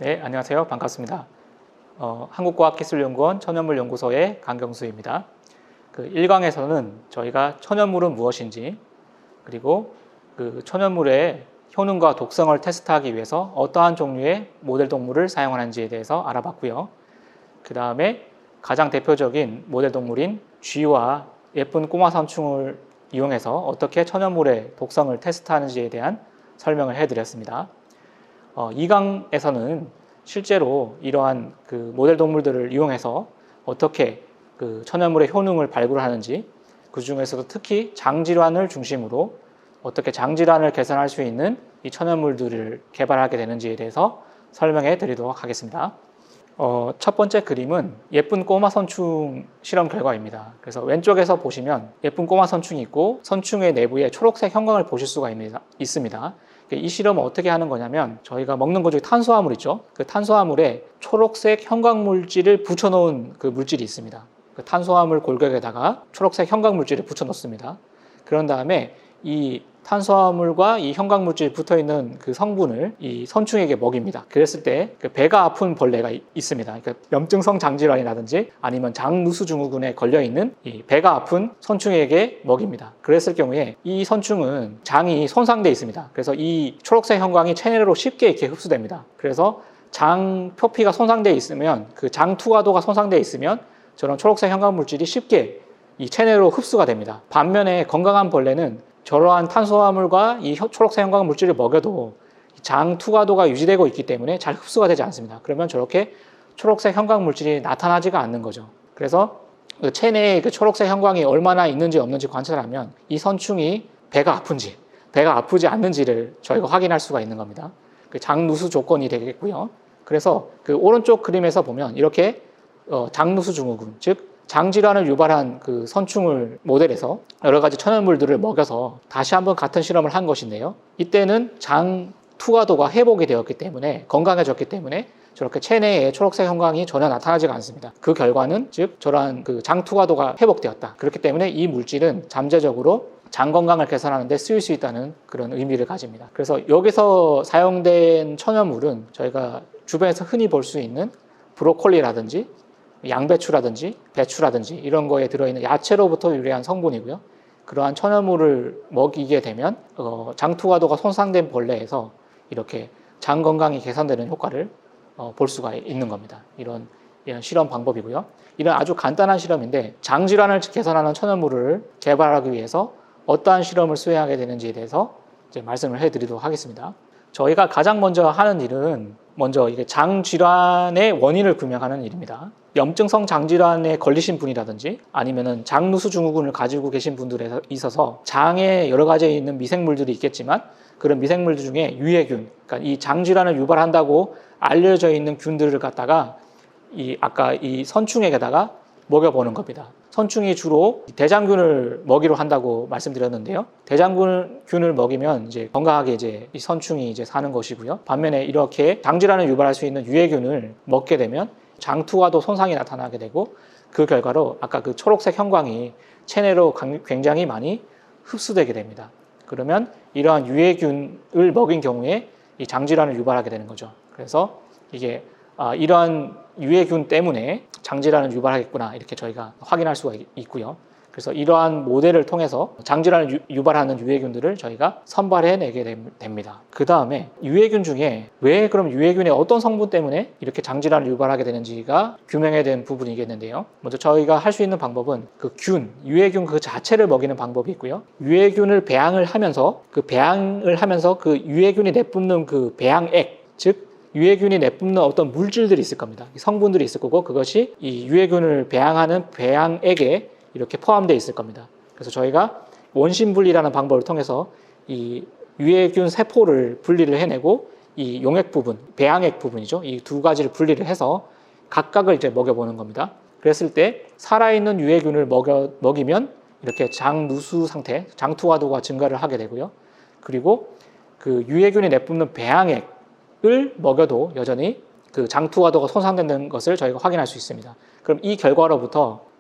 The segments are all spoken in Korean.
네, 안녕하세요. 반갑습니다. 한국과학기술연구원 천연물연구소의 강경수입니다. 1강에서는 저희가 천연물은 무엇인지, 그리고 그 천연물의 효능과 독성을 테스트하기 위해서 어떠한 종류의 모델 동물을 사용하는지에 대해서 알아봤고요. 그 다음에 가장 대표적인 모델 동물인 쥐와 예쁜 꼬마 선충을 이용해서 어떻게 천연물의 독성을 테스트하는지에 대한 설명을 해드렸습니다. 2강에서는 실제로 이러한 그 모델 동물들을 이용해서 어떻게 그 천연물의 효능을 발굴하는지, 그 중에서도 특히 장질환을 중심으로 어떻게 장질환을 개선할 수 있는 이 천연물들을 개발하게 되는지에 대해서 설명해 드리도록 하겠습니다. 첫 번째 그림은 예쁜 꼬마 선충 실험 결과입니다. 그래서 왼쪽에서 보시면 예쁜 꼬마 선충이 있고 선충의 내부에 초록색 형광을 보실 수가 있습니다. 이 실험은 어떻게 하는 거냐면 저희가 먹는 것 중에 탄수화물 있죠. 그 탄수화물에 초록색 형광 물질을 붙여놓은 그 물질이 있습니다. 그 탄수화물 골격에다가 초록색 형광 물질을 붙여놓습니다. 그런 다음에 이 탄수화물과 이 형광 물질이 붙어있는 그 성분을 이 선충에게 먹입니다. 그랬을 때 그 배가 아픈 벌레가 있습니다. 그러니까 염증성 장질환이라든지 아니면 장누수 증후군에 걸려있는 이 배가 아픈 선충에게 먹입니다. 그랬을 경우에 이 선충은 장이 손상되어 있습니다. 그래서 이 초록색 형광이 체내로 쉽게 이렇게 흡수됩니다. 그래서 장 표피가 손상되어 있으면 그 장 투과도가 손상되어 있으면 저런 초록색 형광 물질이 쉽게 이 체내로 흡수가 됩니다. 반면에 건강한 벌레는 저러한 탄수화물과 이 초록색 형광 물질을 먹여도 장 투과도가 유지되고 있기 때문에 잘 흡수가 되지 않습니다. 그러면 저렇게 초록색 형광 물질이 나타나지가 않는 거죠. 그래서 그 체내에 그 초록색 형광이 얼마나 있는지 없는지 관찰하면 이 선충이 배가 아픈지, 배가 아프지 않는지를 저희가 확인할 수가 있는 겁니다. 그 장누수 조건이 되겠고요. 그래서 그 오른쪽 그림에서 보면 이렇게 장누수 증후군, 즉 장질환을 유발한 그 선충을 모델해서 여러 가지 천연물들을 먹여서 다시 한번 같은 실험을 한 것인데요. 이때는 장 투과도가 회복이 되었기 때문에 건강해졌기 때문에 저렇게 체내에 초록색 형광이 전혀 나타나지가 않습니다. 그 결과는 즉 저러한 그 장 투과도가 회복되었다. 그렇기 때문에 이 물질은 잠재적으로 장 건강을 개선하는 데 쓰일 수 있다는 그런 의미를 가집니다. 그래서 여기서 사용된 천연물은 저희가 주변에서 흔히 볼 수 있는 브로콜리라든지 양배추라든지 배추라든지 이런 거에 들어있는 야채로부터 유래한 성분이고요. 그러한 천연물을 먹이게 되면 장 투과도가 손상된 벌레에서 이렇게 장 건강이 개선되는 효과를 볼 수가 있는 겁니다. 이런 실험 방법이고요. 이런 아주 간단한 실험인데 장질환을 개선하는 천연물을 개발하기 위해서 어떠한 실험을 수행하게 되는지에 대해서 이제 말씀을 해드리도록 하겠습니다. 저희가 가장 먼저 하는 일은 먼저 이게 장질환의 원인을 규명하는 일입니다. 염증성 장질환에 걸리신 분이라든지 아니면은 장누수 증후군을 가지고 계신 분들에 있어서 장에 여러 가지 있는 미생물들이 있겠지만 그런 미생물들 중에 유해균, 그러니까 이 장질환을 유발한다고 알려져 있는 균들을 갖다가 아까 이 선충에게다가 먹여보는 겁니다. 선충이 주로 대장균을 먹이로 한다고 말씀드렸는데요. 대장균을 먹이면 이제 건강하게 이제 이 선충이 이제 사는 것이고요. 반면에 이렇게 장질환을 유발할 수 있는 유해균을 먹게 되면 장 투과도 손상이 나타나게 되고 그 결과로 아까 그 초록색 형광이 체내로 굉장히 많이 흡수되게 됩니다. 그러면 이러한 유해균을 먹인 경우에 이 장질환을 유발하게 되는 거죠. 그래서 이게 이러한 유해균 때문에 장질환을 유발하겠구나 이렇게 저희가 확인할 수가 있고요. 그래서 이러한 모델을 통해서 장질환을 유발하는 유해균들을 저희가 선발해내게 됩니다. 그 다음에 유해균 중에 왜 그럼 유해균의 어떤 성분 때문에 이렇게 장질환을 유발하게 되는지가 규명해야 되는 부분이겠는데요. 먼저 저희가 할 수 있는 방법은 그 유해균 그 자체를 먹이는 방법이 있고요. 유해균을 배양을 하면서 그 유해균이 내뿜는 그 배양액, 즉 유해균이 내뿜는 어떤 물질들이 있을 겁니다. 성분들이 있을 거고 그것이 이 유해균을 배양하는 배양액에 이렇게 포함되어 있을 겁니다. 그래서 저희가 원심분리라는 방법을 통해서 이 유해균 세포를 분리를 해내고 이 용액 부분, 배양액 부분이죠. 이 두 가지를 분리를 해서 각각을 이제 먹여보는 겁니다. 그랬을 때 살아있는 유해균을 먹이면 이렇게 장누수 상태, 장 투과도가 증가를 하게 되고요. 그리고 그 유해균이 내뿜는 배양액을 먹여도 여전히 그 장 투과도가 손상되는 것을 저희가 확인할 수 있습니다. 그럼 이 결과로부터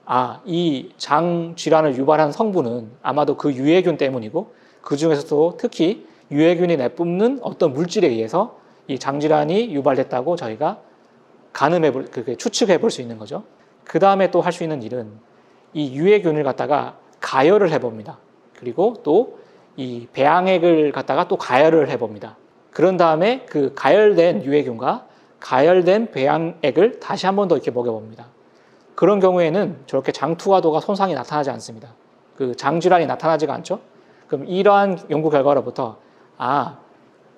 이 장 질환을 유발하는 성분은 아마도 그 유해균 때문이고 그 중에서도 특히 유해균이 내뿜는 어떤 물질에 의해서 이 장질환이 유발됐다고 저희가 추측해 볼 수 있는 거죠. 그 다음에 또 할 수 있는 일은 이 유해균을 갖다가 가열을 해봅니다. 그리고 또 이 배양액을 갖다가 또 가열을 해봅니다. 그런 다음에 그 가열된 유해균과 가열된 배양액을 다시 한 번 더 이렇게 먹여봅니다. 그런 경우에는 저렇게 장투과도가 손상이 나타나지 않습니다. 그 장질환이 나타나지가 않죠. 그럼 이러한 연구 결과로부터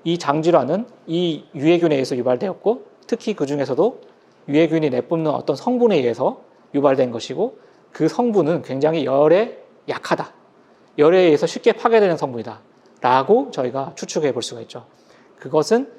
이 장질환은 이 유해균에 의해서 유발되었고, 특히 그 중에서도 유해균이 내뿜는 어떤 성분에 의해서 유발된 것이고, 그 성분은 굉장히 열에 약하다, 열에 의해서 쉽게 파괴되는 성분이다 라고 저희가 추측해 볼 수가 있죠. 그것은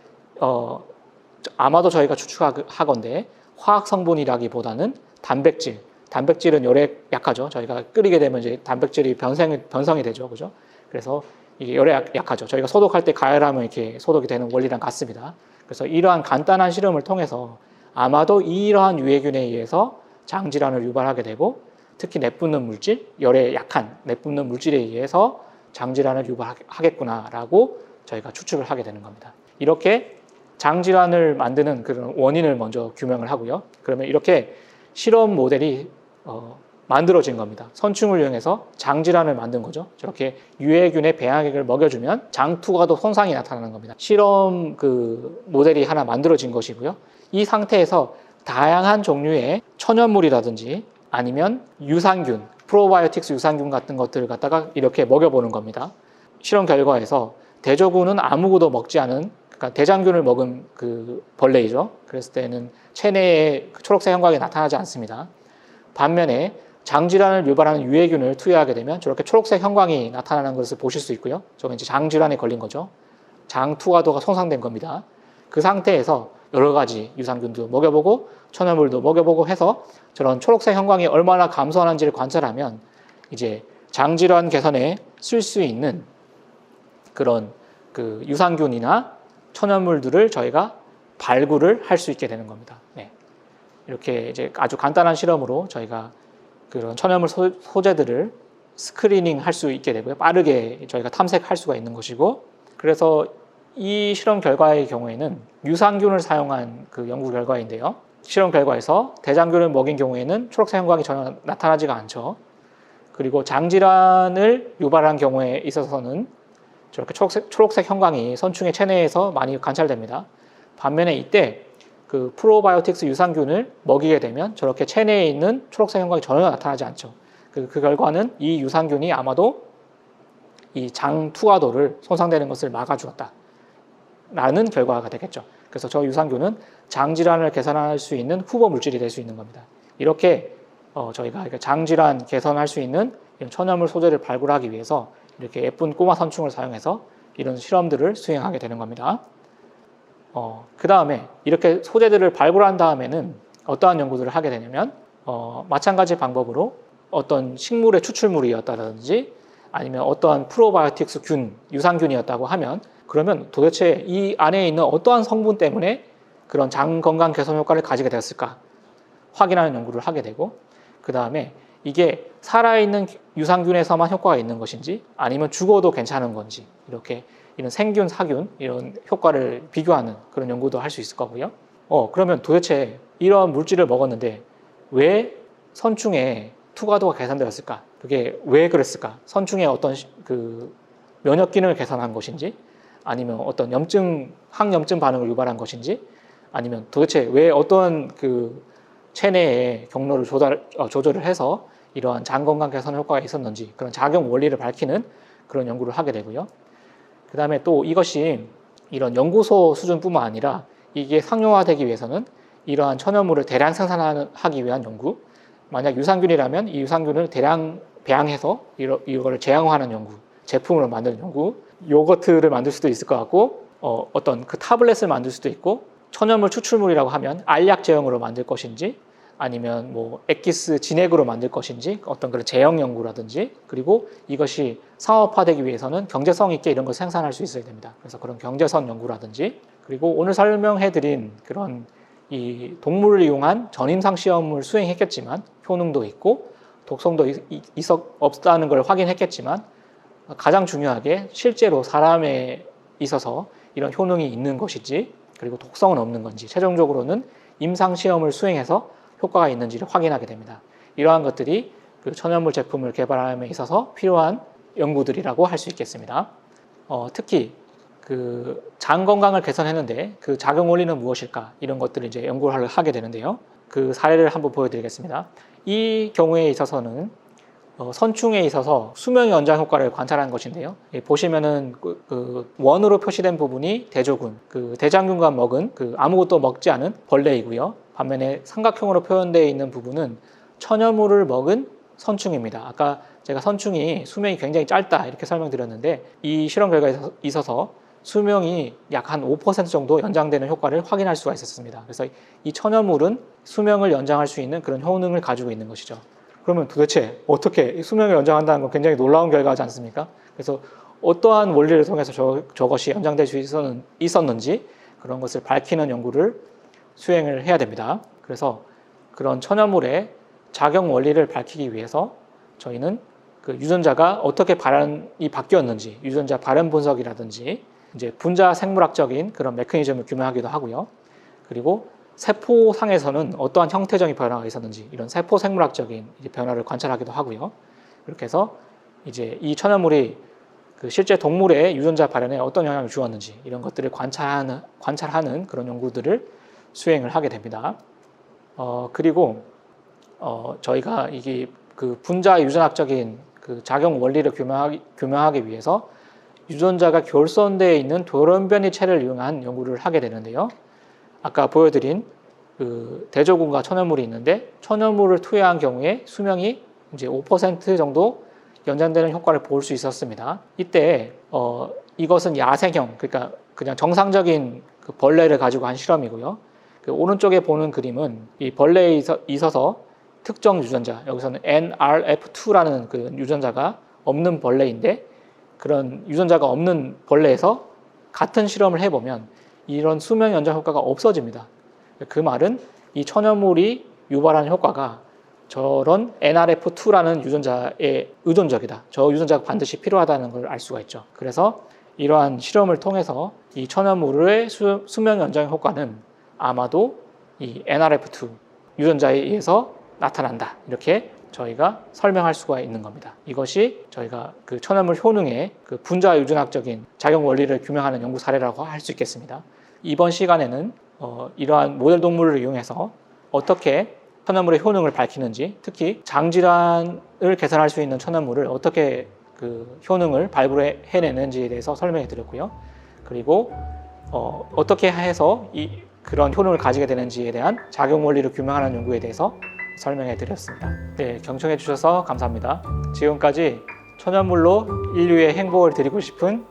아마도 저희가 추측하건대 화학 성분이라기보다는 단백질은 열에 약하죠. 저희가 끓이게 되면 이제 단백질이 변성이 되죠. 그죠? 그래서 이게 열에 약하죠. 저희가 소독할 때 가열하면 이렇게 소독이 되는 원리랑 같습니다. 그래서 이러한 간단한 실험을 통해서 아마도 이러한 유해균에 의해서 장질환을 유발하게 되고, 특히 내뿜는 물질, 열에 약한 내뿜는 물질에 의해서 장질환을 유발하겠구나라고 저희가 추측을 하게 되는 겁니다. 이렇게 장질환을 만드는 그런 원인을 먼저 규명을 하고요. 그러면 이렇게 실험 모델이 만들어진 겁니다. 선충을 이용해서 장질환을 만든 거죠. 저렇게 유해균의 배양액을 먹여주면 장투과도 손상이 나타나는 겁니다. 실험 모델이 하나 만들어진 것이고요. 이 상태에서 다양한 종류의 천연물이라든지 아니면 유산균, 프로바이오틱스 유산균 같은 것들을 갖다가 이렇게 먹여보는 겁니다. 실험 결과에서 대조군은 아무것도 먹지 않은, 그러니까 대장균을 먹은 그 벌레이죠. 그랬을 때는 체내에 초록색 형광이 나타나지 않습니다. 반면에 장질환을 유발하는 유해균을 투여하게 되면 저렇게 초록색 형광이 나타나는 것을 보실 수 있고요. 저건 이제 장질환에 걸린 거죠. 장투과도가 손상된 겁니다. 그 상태에서 여러 가지 유산균도 먹여보고 천연물도 먹여보고 해서 저런 초록색 형광이 얼마나 감소하는지를 관찰하면 이제 장질환 개선에 쓸 수 있는 그런 유산균이나 천연물들을 저희가 발굴을 할 수 있게 되는 겁니다. 네. 이렇게 이제 아주 간단한 실험으로 저희가 그런 천연물 소재들을 스크리닝 할 수 있게 되고요. 빠르게 저희가 탐색할 수가 있는 것이고, 그래서 이 실험 결과의 경우에는 유산균을 사용한 그 연구 결과인데요. 실험 결과에서 대장균을 먹인 경우에는 초록색 형광이 전혀 나타나지가 않죠. 그리고 장질환을 유발한 경우에 있어서는 저렇게 초록색 형광이 선충의 체내에서 많이 관찰됩니다. 반면에 이때 그 프로바이오틱스 유산균을 먹이게 되면 저렇게 체내에 있는 초록색 형광이 전혀 나타나지 않죠. 그 결과는 이 유산균이 아마도 이 장투과도를 손상되는 것을 막아주었다 라는 결과가 되겠죠. 그래서 저 유산균은 장질환을 개선할 수 있는 후보 물질이 될 수 있는 겁니다. 이렇게 저희가 장질환 개선할 수 있는 천연물 소재를 발굴하기 위해서 이렇게 예쁜 꼬마 선충을 사용해서 이런 실험들을 수행하게 되는 겁니다. 그 다음에 이렇게 소재들을 발굴한 다음에는 어떠한 연구들을 하게 되냐면 마찬가지 방법으로 어떤 식물의 추출물이었다든지 아니면 어떠한 프로바이오틱스 유산균이었다고 하면, 그러면 도대체 이 안에 있는 어떠한 성분 때문에 그런 장 건강 개선 효과를 가지게 되었을까 확인하는 연구를 하게 되고, 그 다음에 이게 살아있는 유산균에서만 효과가 있는 것인지 아니면 죽어도 괜찮은 건지, 이렇게 이런 생균, 사균 이런 효과를 비교하는 그런 연구도 할 수 있을 거고요. 그러면 도대체 이런 물질을 먹었는데 왜 선충의 투과도가 개선되었을까? 그게 왜 그랬을까? 선충의 어떤 면역 기능을 개선한 것인지, 아니면 어떤 항염증 반응을 유발한 것인지, 아니면 도대체 왜 어떤 체내의 경로를 조절을 해서 이러한 장 건강 개선 효과가 있었는지, 그런 작용 원리를 밝히는 그런 연구를 하게 되고요. 그 다음에 또 이것이 이런 연구소 수준뿐만 아니라 이게 상용화되기 위해서는 이러한 천연물을 대량 생산하기 위한 연구, 만약 유산균이라면 이 유산균을 대량 배양해서 이거를 제형화하는 연구, 제품으로 만드는 연구, 요거트를 만들 수도 있을 것 같고, 어떤 타블렛을 만들 수도 있고, 천연물 추출물이라고 하면 알약 제형으로 만들 것인지, 아니면 엑기스 진액으로 만들 것인지, 어떤 그런 제형 연구라든지, 그리고 이것이 상업화되기 위해서는 경제성 있게 이런 걸 생산할 수 있어야 됩니다. 그래서 그런 경제선 연구라든지, 그리고 오늘 설명해드린 그런 이 동물을 이용한 전임상 시험을 수행했겠지만 효능도 있고 독성도 없다는 걸 확인했겠지만, 가장 중요하게 실제로 사람에 있어서 이런 효능이 있는 것인지, 그리고 독성은 없는 건지, 최종적으로는 임상 시험을 수행해서 효과가 있는지를 확인하게 됩니다. 이러한 것들이 그 천연물 제품을 개발함에 있어서 필요한 연구들이라고 할 수 있겠습니다. 특히 그 장 건강을 개선했는데 그 작용 원리는 무엇일까, 이런 것들을 이제 연구를 하게 되는데요. 그 사례를 한번 보여드리겠습니다. 이 경우에 있어서는 선충에 있어서 수명 연장 효과를 관찰한 것인데요. 보시면은 그 원으로 표시된 부분이 대조군, 그 대장균과 먹은 그 아무것도 먹지 않은 벌레이고요. 반면에 삼각형으로 표현되어 있는 부분은 천연물을 먹은 선충입니다. 아까 제가 선충이 수명이 굉장히 짧다 이렇게 설명드렸는데, 이 실험 결과에 있어서 수명이 약 한 5% 정도 연장되는 효과를 확인할 수가 있었습니다. 그래서 이 천연물은 수명을 연장할 수 있는 그런 효능을 가지고 있는 것이죠. 그러면 도대체 어떻게 수명을 연장한다는 건 굉장히 놀라운 결과지 않습니까? 그래서 어떠한 원리를 통해서 저것이 연장될 수 있었는지 그런 것을 밝히는 연구를 수행을 해야 됩니다. 그래서 그런 천연물의 작용 원리를 밝히기 위해서 저희는 그 유전자가 어떻게 발현이 바뀌었는지, 유전자 발현 분석이라든지 이제 분자 생물학적인 그런 메커니즘을 규명하기도 하고요. 그리고 세포상에서는 어떠한 형태적인 변화가 있었는지, 이런 세포 생물학적인 변화를 관찰하기도 하고요. 이렇게 해서 이제 이 천연물이 그 실제 동물의 유전자 발현에 어떤 영향을 주었는지, 이런 것들을 관찰하는 그런 연구들을 수행을 하게 됩니다. 그리고 저희가 이게 그 분자 유전학적인 그 작용 원리를 규명하기 위해서 유전자가 결손되어 있는 돌연변이체를 이용한 연구를 하게 되는데요. 아까 보여드린 그 대조군과 천연물이 있는데, 천연물을 투여한 경우에 수명이 이제 5% 정도 연장되는 효과를 볼 수 있었습니다. 이때 이것은 야생형, 그러니까 그냥 정상적인 그 벌레를 가지고 한 실험이고요. 그 오른쪽에 보는 그림은 이 벌레에 있어서 특정 유전자, 여기서는 NRF2라는 그 유전자가 없는 벌레인데, 그런 유전자가 없는 벌레에서 같은 실험을 해보면 이런 수명 연장 효과가 없어집니다. 그 말은 이 천연물이 유발하는 효과가 저런 NRF2라는 유전자에 의존적이다. 저 유전자가 반드시 필요하다는 걸 알 수가 있죠. 그래서 이러한 실험을 통해서 이 천연물의 수명 연장 효과는 아마도 이 NRF2 유전자에 의해서 나타난다, 이렇게 저희가 설명할 수가 있는 겁니다. 이것이 저희가 그 천연물 효능의 그 분자 유전학적인 작용 원리를 규명하는 연구 사례라고 할 수 있겠습니다. 이번 시간에는 이러한 모델 동물을 이용해서 어떻게 천연물의 효능을 밝히는지, 특히 장질환을 개선할 수 있는 천연물을 어떻게 그 효능을 발굴해내는지에 대해서 설명해 드렸고요. 그리고 어떻게 해서 그런 효능을 가지게 되는지에 대한 작용 원리를 규명하는 연구에 대해서 설명해 드렸습니다. 네, 경청해 주셔서 감사합니다. 지금까지 천연물로 인류의 행복을 드리고 싶은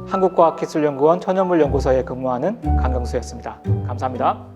한국과학기술연구원 천연물연구소에 근무하는 강경수였습니다. 감사합니다.